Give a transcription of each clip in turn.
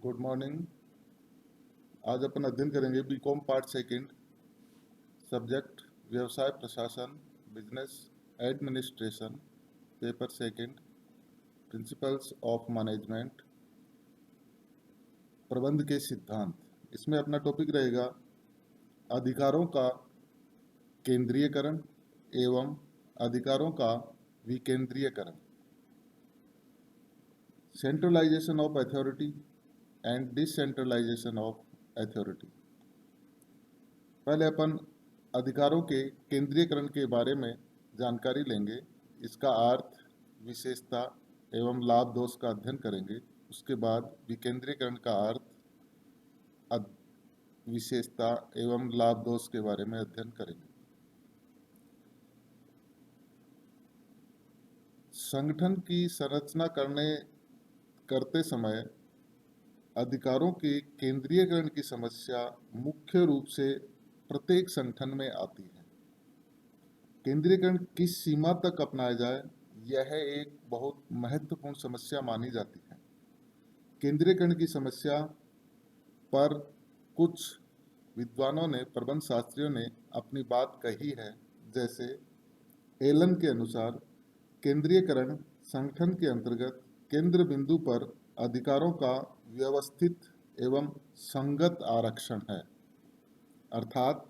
Good morning. आज अपन अध्ययन करेंगे बीकॉम पार्ट सेकंड, सब्जेक्ट व्यवसाय प्रशासन, business administration, paper second, principles of management, प्रबंध के सिद्धांत। इसमें अपना टॉपिक रहेगा अधिकारों का केंद्रीयकरण एवं अधिकारों का विकेंद्रीयकरण, centralisation of authority and decentralisation of authority. पहले अपन अधिकारों के केंद्रीयकरण के बारे में जानकारी लेंगे। इसका अर्थ, विशेषता एवं लाभ दोष का अध्ययन करेंगे। उसके बाद विकेंद्रीकरण का अर्थ, विशेषता एवं लाभ दोष के बारे में अध्ययन करेंगे। संगठन की संरचना करते समय अधिकारों के केंद्रीयकरण की समस्या मुख्य रूप से प्रत्येक संगठन में आती है। केंद्रीयकरण किस सीमा तक अपनाया जाए, यह एक बहुत महत्वपूर्ण समस्या मानी जाती है। केंद्रीयकरण की समस्या पर कुछ विद्वानों ने, प्रबंध शास्त्रियों ने अपनी बात कही है। जैसे एलन के अनुसार केंद्रीयकरण संगठन के अंतर्गत केंद्र बिंदु पर अधिकारों का व्यवस्थित एवं संगत आरक्षण है। अर्थात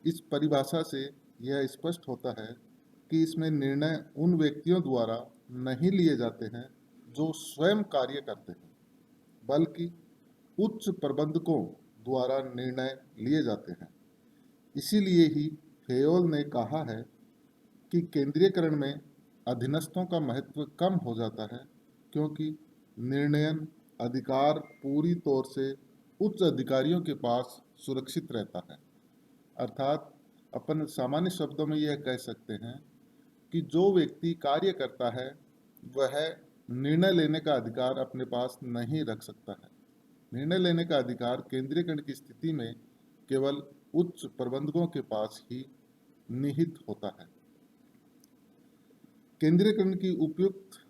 इस परिभाषा से यह स्पष्ट होता है कि इसमें निर्णय उन व्यक्तियों द्वारा नहीं लिए जाते हैं जो स्वयं कार्य करते हैं, बल्कि उच्च प्रबंधकों द्वारा निर्णय लिए जाते हैं। इसीलिए ही हेयोल ने कहा है कि केंद्रीयकरण में अधीनस्थों का महत्व कम हो जाता है, क्योंकि निर्णयन अधिकार पूरी तौर से उच्च अधिकारियों के पास सुरक्षित रहता है। अर्थात अपन सामान्य शब्दों में यह कह सकते हैं कि जो व्यक्ति कार्य करता है वह निर्णय लेने का अधिकार अपने पास नहीं रख सकता है। निर्णय लेने का अधिकार केंद्रीयकरण की स्थिति में केवल उच्च प्रबंधकों के पास ही निहित होता है। केंद्रीयकरण की उपयुक्त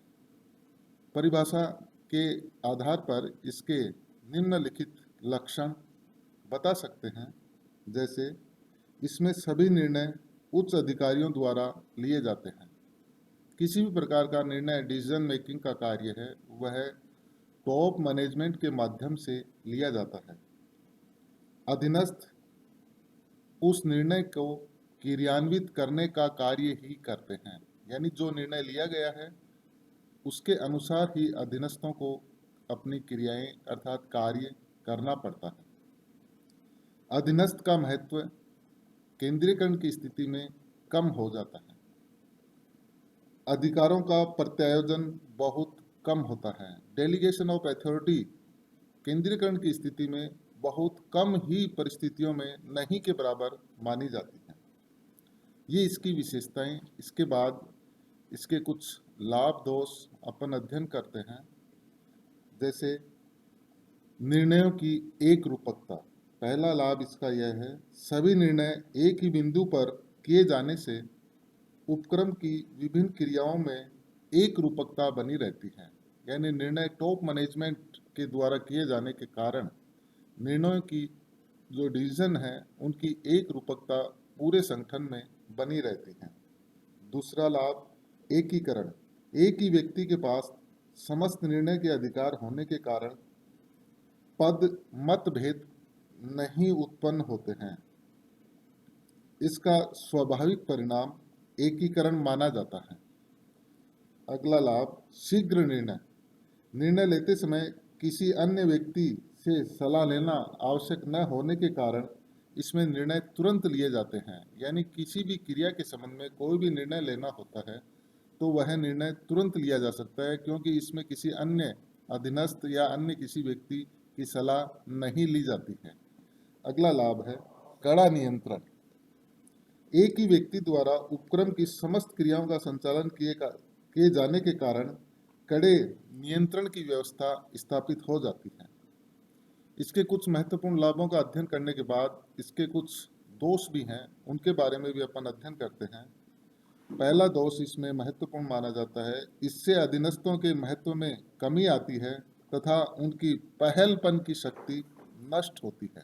परिभाषा के आधार पर इसके निम्नलिखित लक्षण बता सकते हैं। जैसे इसमें सभी निर्णय उच्च अधिकारियों द्वारा लिए जाते हैं। किसी भी प्रकार का निर्णय, डिसीजन मेकिंग का कार्य है, वह टॉप मैनेजमेंट के माध्यम से लिया जाता है। अधीनस्थ उस निर्णय को क्रियान्वित करने का कार्य ही करते हैं, यानी जो निर्णय लिया गया है उसके अनुसार ही अधीनस्थों को अपनी क्रियाएं अर्थात कार्य करना पड़ता है। अधीनस्थ का महत्व केंद्रीयकरण की स्थिति में कम हो जाता है। अधिकारों का प्रत्यायोजन बहुत कम होता है। डेलीगेशन ऑफ अथॉरिटी केंद्रीयकरण की स्थिति में बहुत कम ही परिस्थितियों में नहीं के बराबर मानी जाती है। ये इसकी विशेषताएं। इसके बाद इसके कुछ लाभ दोष अपन अध्ययन करते हैं। जैसे निर्णयों की एक रूपकता। पहला लाभ इसका यह है, सभी निर्णय एक ही बिंदु पर किए जाने से उपक्रम की विभिन्न क्रियाओं में एक रूपकता बनी रहती है। यानी निर्णय टॉप मैनेजमेंट के द्वारा किए जाने के कारण निर्णयों की जो डिसीजन है उनकी एक रूपकता पूरे संगठन में बनी रहती है। दूसरा लाभ, एकीकरण। एक ही व्यक्ति के पास समस्त निर्णय के अधिकार होने के कारण पद मतभेद नहीं उत्पन्न होते हैं। इसका स्वाभाविक परिणाम एकीकरण माना जाता है। अगला लाभ, शीघ्र निर्णय। निर्णय लेते समय किसी अन्य व्यक्ति से सलाह लेना आवश्यक न होने के कारण इसमें निर्णय तुरंत लिए जाते हैं। यानी किसी भी क्रिया के संबंध में कोई भी निर्णय लेना होता है तो वह निर्णय तुरंत लिया जा सकता है, क्योंकि इसमें किसी अन्य अधीनस्थ या अन्य किसी व्यक्ति की सलाह नहीं ली जाती है। अगला लाभ है कड़ा नियंत्रण। एक ही व्यक्ति द्वारा उपक्रम की समस्त क्रियाओं का संचालन किए जाने के कारण कड़े नियंत्रण की व्यवस्था स्थापित हो जाती है। इसके कुछ महत्वपूर्ण लाभों का अध्ययन करने के बाद इसके कुछ दोष भी हैं, उनके बारे में भी अपन अध्ययन करते हैं। पहला दोष इसमें महत्वपूर्ण माना जाता है, इससे अधीनस्थों के महत्व में कमी आती है तथा उनकी पहलपन की शक्ति नष्ट होती है।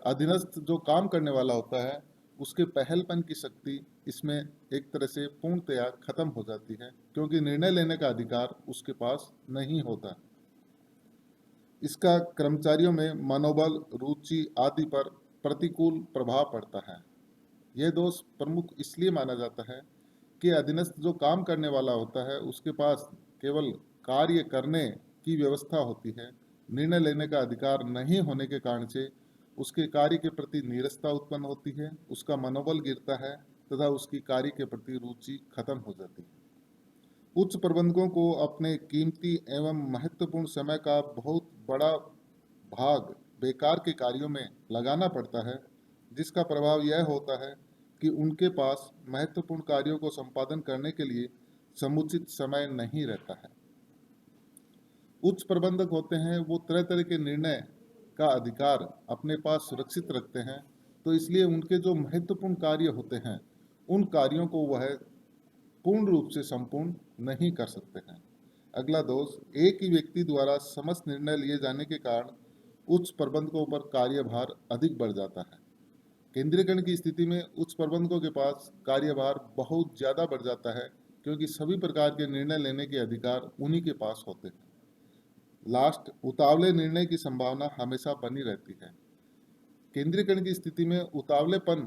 अधीनस्थ जो काम करने वाला होता है उसके पहलपन की शक्ति इसमें एक तरह से पूर्णतया खत्म हो जाती है, क्योंकि निर्णय लेने का अधिकार उसके पास नहीं होता। इसका कर्मचारियों में मनोबल, रुचि आदि पर प्रतिकूल प्रभाव पड़ता है। यह दोष प्रमुख इसलिए माना जाता है कि अधीनस्थ जो काम करने वाला होता है उसके पास केवल कार्य करने की व्यवस्था होती है। निर्णय लेने का अधिकार नहीं होने के कारण से उसके कार्य के प्रति नीरसता उत्पन्न होती है, उसका मनोबल गिरता है तथा उसकी कार्य के प्रति रुचि खत्म हो जाती है। उच्च प्रबंधकों को अपने कीमती एवं महत्वपूर्ण समय का बहुत बड़ा भाग बेकार के कार्यों में लगाना पड़ता है, जिसका प्रभाव यह होता है कि उनके पास महत्वपूर्ण कार्यों को संपादन करने के लिए समुचित समय नहीं रहता है। उच्च प्रबंधक होते हैं वो तरह तरह के निर्णय का अधिकार अपने पास सुरक्षित रखते हैं, तो इसलिए उनके जो महत्वपूर्ण कार्य होते हैं उन कार्यों को वह पूर्ण रूप से संपूर्ण नहीं कर सकते हैं। अगला दोष, एक ही व्यक्ति द्वारा समस्त निर्णय लिए जाने के कारण उच्च प्रबंधकों पर कार्यभार अधिक बढ़ जाता है। केंद्रीकरण की स्थिति में उच्च प्रबंधकों के पास कार्यभार बहुत ज़्यादा बढ़ जाता है, क्योंकि सभी प्रकार के निर्णय लेने के अधिकार उन्हीं के पास होते हैं। लास्ट, उतावले निर्णय की संभावना हमेशा बनी रहती है। केंद्रीकरण की स्थिति में उतावलेपन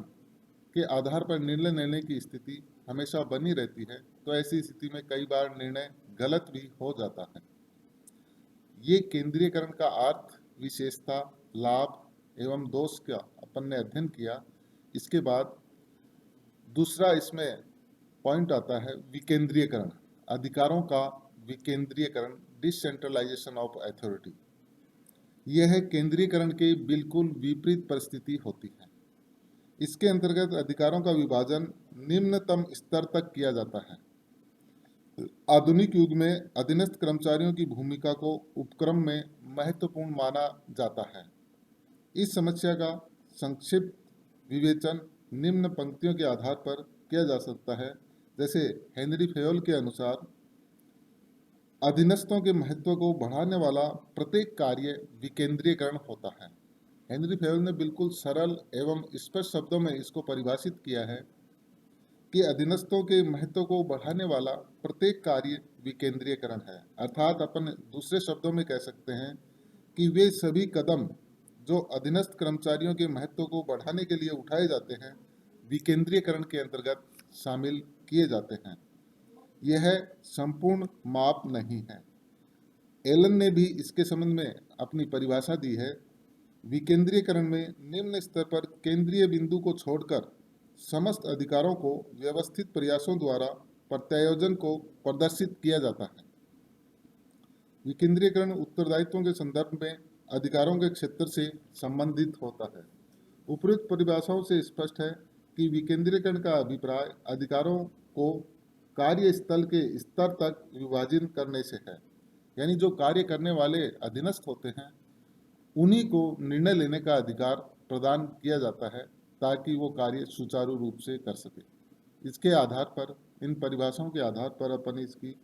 के आधार पर निर्णय लेने की स्थिति हमेशा बनी रहती है, तो ऐसी स्थिति में कई बार निर्णय गलत भी हो जाता है। ये केंद्रीयकरण का अर्थ, विशेषता, लाभ एवं दोष का अपन ने अध्ययन किया। इसके बाद दूसरा इसमें पॉइंट आता है विकेंद्रीयकरण, अधिकारों का विकेंद्रीयकरण, डिसेंट्रलाइजेशन ऑफ अथॉरिटी। यह केंद्रीयकरण के बिल्कुल विपरीत परिस्थिति होती है। इसके अंतर्गत अधिकारों का विभाजन निम्नतम स्तर तक किया जाता है। आधुनिक युग में अधीनस्थ कर्मचारियों की भूमिका को उपक्रम में महत्वपूर्ण माना जाता है। इस समस्या का संक्षिप्त विवेचन निम्न पंक्तियों के आधार पर किया जा सकता है। जैसे हेनरी फेयोल के अनुसार, अधीनस्थों के महत्व को बढ़ाने वाला प्रत्येक कार्य विकेंद्रीयकरण होता है। हेनरी फेयोल ने बिल्कुल सरल एवं स्पष्ट शब्दों में इसको परिभाषित किया है कि अधीनस्थों के महत्व को बढ़ाने वाला प्रत्येक कार्य विकेंद्रीयकरण है। अर्थात अपन दूसरे शब्दों में कह सकते हैं कि वे सभी कदम जो अधीनस्थ कर्मचारियों के महत्व को बढ़ाने के लिए उठाए जाते हैं, विकेंद्रीयकरण के अंतर्गत शामिल किए जाते हैं। यह संपूर्ण माप नहीं है। एलन ने भी इसके संबंध में अपनी परिभाषा दी है। विकेंद्रीयकरण में निम्न स्तर पर केंद्रीय बिंदु को छोड़कर समस्त अधिकारों को व्यवस्थित प्रयासों द्वारा प्रत्यायोजन को प्रदर्शित किया जाता है। विकेंद्रीयकरण उत्तरदायित्वों के संदर्भ में अधिकारों के क्षेत्र से संबंधित होता है। उपयुक्त परिभाषाओं से स्पष्ट है कि विकेंद्रीयकरण का अभिप्राय अधिकारों को कार्यस्थल के स्तर तक विभाजित करने से है। यानी जो कार्य करने वाले अधीनस्थ होते हैं उन्हीं को निर्णय लेने का अधिकार प्रदान किया जाता है, ताकि वो कार्य सुचारू रूप से कर सके। इसके आधार पर, इन परिभाषाओं के आधार पर अपन इसकी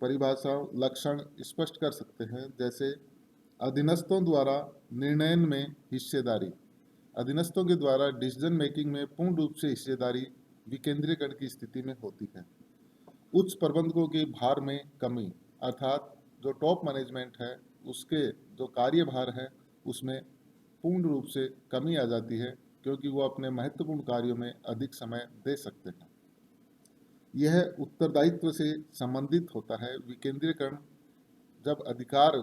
परिभाषा लक्षण स्पष्ट कर सकते हैं। जैसे अधीनस्थों द्वारा निर्णय में हिस्सेदारी, अधीनस्थों के द्वारा डिसीजन मेकिंग में पूर्ण रूप से हिस्सेदारी विकेंद्रीकरण की स्थिति में होती है। उच्च प्रबंधकों के भार में कमी, अर्थात जो टॉप मैनेजमेंट है उसके जो कार्यभार है उसमें पूर्ण रूप से कमी आ जाती है, क्योंकि वो अपने महत्वपूर्ण कार्यों में अधिक समय दे सकते हैं। यह उत्तरदायित्व से संबंधित होता है। विकेंद्रीकरण जब अधिकार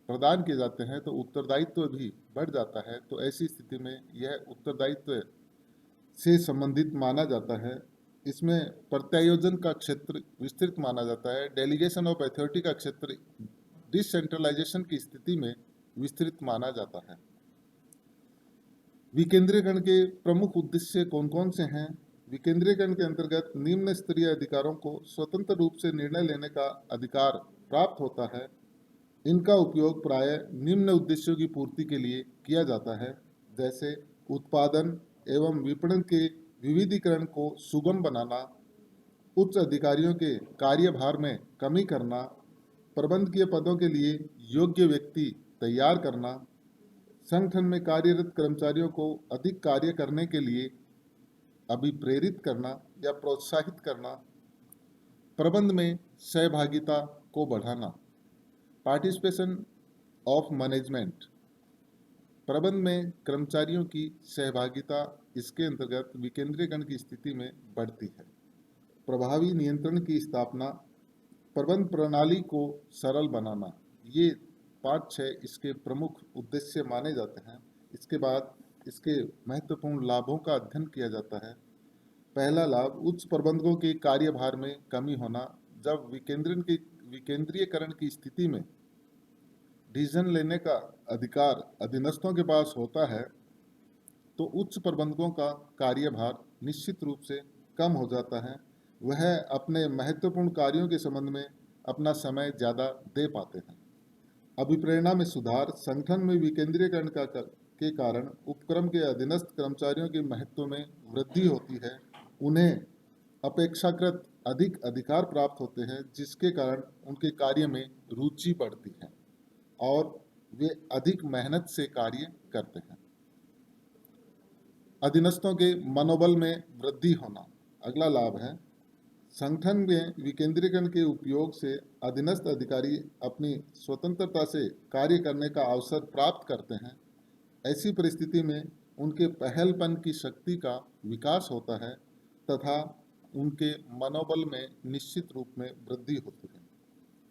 प्रदान किए जाते हैं तो उत्तरदायित्व भी बढ़ जाता है, तो ऐसी स्थिति में यह उत्तरदायित्व से संबंधित माना जाता है। इसमें प्रत्यायोजन का क्षेत्र विस्तृत माना जाता है। डेलीगेशन ऑफ अथॉरिटी का क्षेत्र डिसेंट्रलाइजेशन की स्थिति में विस्तृत माना जाता है। विकेंद्रीकरण के प्रमुख उद्देश्य कौन कौन से हैं? विकेंद्रीकरण के अंतर्गत निम्न स्तरीय अधिकारों को स्वतंत्र रूप से निर्णय लेने का अधिकार प्राप्त होता है। इनका उपयोग प्रायः निम्न उद्देश्यों की पूर्ति के लिए किया जाता है, जैसे उत्पादन एवं विपणन के विविधीकरण को सुगम बनाना, उच्च अधिकारियों के कार्यभार में कमी करना, प्रबंधकीय पदों के लिए योग्य व्यक्ति तैयार करना, संगठन में कार्यरत कर्मचारियों को अधिक कार्य करने के लिए अभिप्रेरित करना या प्रोत्साहित करना, प्रबंध में सहभागिता को बढ़ाना, पार्टिसिपेशन ऑफ मैनेजमेंट, प्रबंध में कर्मचारियों की सहभागिता, इसके अंतर्गत विकेंद्रीकरण की स्थिति में बढ़ती है। प्रभावी नियंत्रण की स्थापना, प्रबंध प्रणाली को सरल बनाना, ये 5-6 इसके प्रमुख उद्देश्य माने जाते हैं। इसके बाद इसके महत्वपूर्ण लाभों का अध्ययन किया जाता है। पहला लाभ, उच्च प्रबंधकों के कार्यभार में कमी होना। जब विकेंद्रीयकरण की स्थिति में डिसीजन लेने का अधिकार अधीनस्थों के पास होता है तो उच्च प्रबंधकों का कार्यभार निश्चित रूप से कम हो जाता है। वह अपने महत्वपूर्ण कार्यों के संबंध में अपना समय ज़्यादा दे पाते हैं। अभिप्रेरणा में सुधार, संगठन में विकेंद्रीकरण के कारण उपक्रम के अधीनस्थ कर्मचारियों के महत्व में वृद्धि होती है। उन्हें अपेक्षाकृत अधिक अधिकार प्राप्त होते हैं, जिसके कारण उनके कार्य में रुचि बढ़ती है और वे अधिक मेहनत से कार्य करते हैं। अधीनस्थों के मनोबल में वृद्धि होना अगला लाभ है। संगठन में विकेंद्रीकरण के उपयोग से अधीनस्थ अधिकारी अपनी स्वतंत्रता से कार्य करने का अवसर प्राप्त करते हैं। ऐसी परिस्थिति में उनके पहलपन की शक्ति का विकास होता है तथा उनके मनोबल में निश्चित रूप में वृद्धि होती है।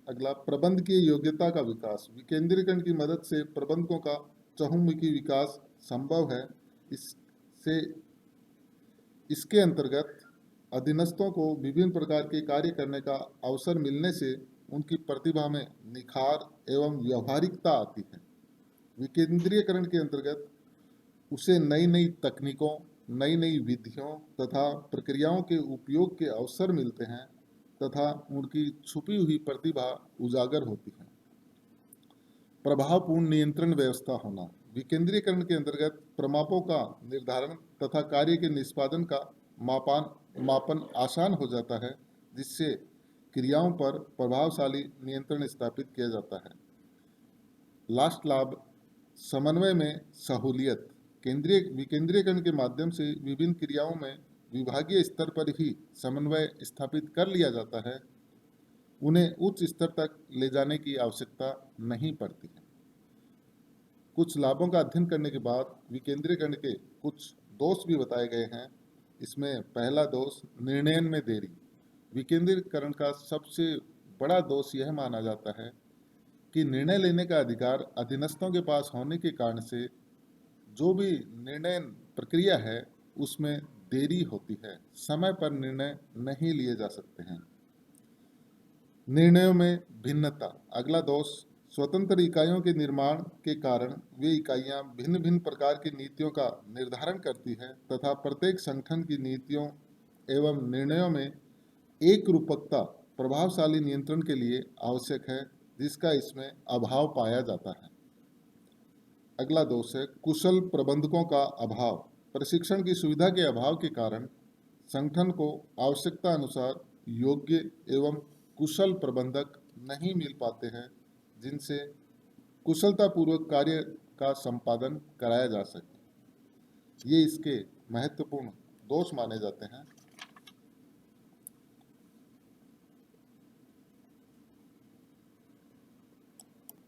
अगला, प्रबंध की योग्यता का विकास। विकेंद्रीकरण की मदद से प्रबंधकों का चहुमुखी विकास संभव है। इसके अंतर्गत अधीनस्थों को विभिन्न प्रकार के कार्य करने का अवसर मिलने से उनकी प्रतिभा में निखार एवं व्यवहारिकता आती है। विकेंद्रीकरण के अंतर्गत उसे नई नई तकनीकों, नई नई विधियों तथा प्रक्रियाओं के उपयोग के अवसर मिलते हैं तथा उनकी छुपी हुई प्रतिभा उजागर होती है। प्रभावपूर्ण नियंत्रण व्यवस्था होना। विकेंद्रीकरण के अंतर्गत प्रमापों का निर्धारण तथा कार्य के निष्पादन का मापन आसान हो जाता है, जिससे क्रियाओं पर प्रभावशाली नियंत्रण स्थापित किया जाता है। लास्ट लाभ, समन्वय में सहूलियत। विकेंद्रीकरण के माध्यम से विभिन्न क्रियाओं में विभागीय स्तर पर ही समन्वय स्थापित कर लिया जाता है। उन्हें उच्च स्तर तक ले जाने की आवश्यकता नहीं पड़ती है। कुछ लाभों का अध्ययन करने के बाद विकेंद्रीकरण के कुछ दोष भी बताए गए हैं। इसमें पहला दोष, निर्णय में देरी। विकेंद्रीकरण का सबसे बड़ा दोष यह माना जाता है कि निर्णय लेने का अधिकार अधीनस्थों के पास होने के कारण से जो भी निर्णय प्रक्रिया है उसमें देरी होती है, समय पर निर्णय नहीं लिए जा सकते हैं। निर्णयों में भिन्नता। अगला दोष, स्वतंत्र इकाइयों के निर्माण के कारण वे इकाइयां भिन्न भिन्न प्रकार की नीतियों का निर्धारण करती है तथा प्रत्येक संगठन की नीतियों एवं निर्णयों में एक रूपकता प्रभावशाली नियंत्रण के लिए आवश्यक है, जिसका इसमें अभाव पाया जाता है। अगला दोष है कुशल प्रबंधकों का अभाव। प्रशिक्षण की सुविधा के अभाव के कारण संगठन को आवश्यकता अनुसार योग्य एवं कुशल प्रबंधक नहीं मिल पाते हैं, जिनसे कुशलतापूर्वक कार्य का संपादन कराया जा सके। ये इसके महत्वपूर्ण दोष माने जाते हैं।